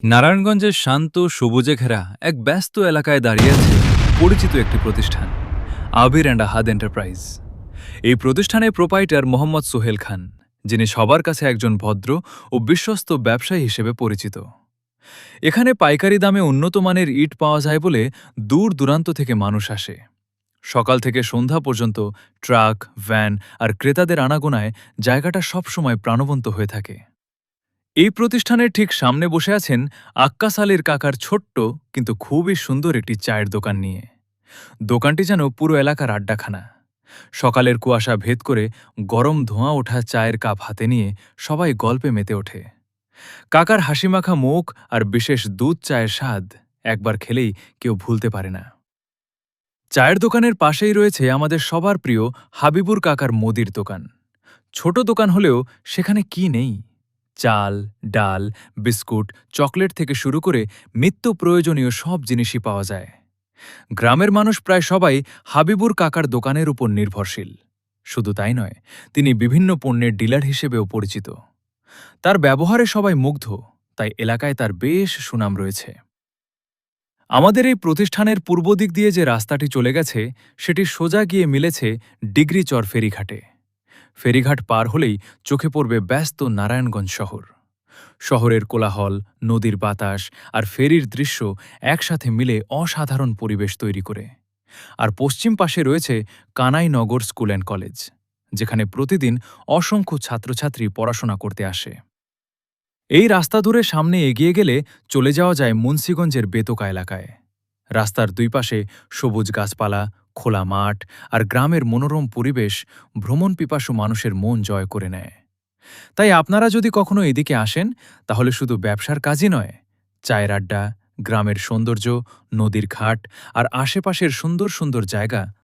নারায়ণগঞ্জের শান্ত সবুজে ঘেরা এক ব্যস্ত এলাকায় দাঁড়িয়ে আছে পরিচিত একটি প্রতিষ্ঠান আবির অ্যান্ড আহাদ এন্টারপ্রাইজ। এই প্রতিষ্ঠানের প্রোপাইটার মোহাম্মদ সোহেল খান, যিনি সবার কাছে একজন ভদ্র ও বিশ্বস্ত ব্যবসায়ী হিসেবে পরিচিত। এখানে পাইকারি দামে উন্নত মানের ইট পাওয়া যায় বলে দূর দূরান্ত থেকে মানুষ আসে। সকাল থেকে সন্ধ্যা পর্যন্ত ট্রাক, ভ্যান আর ক্রেতাদের আনাগোনায় জায়গাটা সবসময় প্রাণবন্ত হয়ে থাকে। এই প্রতিষ্ঠানের ঠিক সামনে বসে আছেন আক্কাস আলীর কাকার ছোট্ট কিন্তু খুবই সুন্দর একটি চায়ের দোকান নিয়ে। দোকানটি যেন পুরো এলাকার আড্ডাখানা। সকালের কুয়াশা ভেদ করে গরম ধোঁয়া ওঠা চায়ের কাপ হাতে নিয়ে সবাই গল্পে মেতে ওঠে। কাকার হাসিমাখা মুখ আর বিশেষ দুধ চায়ের স্বাদ একবার খেলেই কেউ ভুলতে পারে না। চায়ের দোকানের পাশেই রয়েছে আমাদের সবার প্রিয় হাবিবুর কাকার মুদির দোকান। ছোট দোকান হলেও সেখানে কি নেই! চাল, ডাল, বিস্কুট, চকলেট থেকে শুরু করে নিত্য প্রয়োজনীয় সব জিনিসই পাওয়া যায়। গ্রামের মানুষ প্রায় সবাই হাবিবুর কাকার দোকানের উপর নির্ভরশীল। শুধু তাই নয়, তিনি বিভিন্ন পণ্যের ডিলার হিসেবেও পরিচিত। তার ব্যবহারে সবাই মুগ্ধ, তাই এলাকায় তার বেশ সুনাম রয়েছে। আমাদের এই প্রতিষ্ঠানের পূর্ব দিক দিয়ে যে রাস্তাটি চলে গেছে, সেটি সোজা গিয়ে মিলেছে ডিগ্রিচর ফেরিঘাটে। ফেরিঘাট পার হলেই চোখে পড়বে ব্যস্ত নারায়ণগঞ্জ শহর। শহরের কোলাহল, নদীর বাতাস আর ফেরির দৃশ্য একসাথে মিলে অসাধারণ পরিবেশ তৈরি করে। আর পশ্চিম পাশে রয়েছে কানাইনগর স্কুল অ্যান্ড কলেজ, যেখানে প্রতিদিন অসংখ্য ছাত্রছাত্রী পড়াশোনা করতে আসে। এই রাস্তা ধরে সামনে এগিয়ে গেলে চলে যাওয়া যায় মুন্সিগঞ্জের বেতকা এলাকায়। রাস্তার দুই পাশে সবুজ গাছপালা, খোলা মাঠ আর গ্রামের মনোরম পরিবেশ ভ্রমণ পিপাসু মানুষের মন জয় করে নেয়। তাই আপনারা যদি কখনো এদিকে আসেন, তাহলে শুধু ব্যবসার কাজই নয়, চায়ের আড্ডা, গ্রামের সৌন্দর্য, নদীর ঘাট আর আশেপাশের সুন্দর সুন্দর জায়গা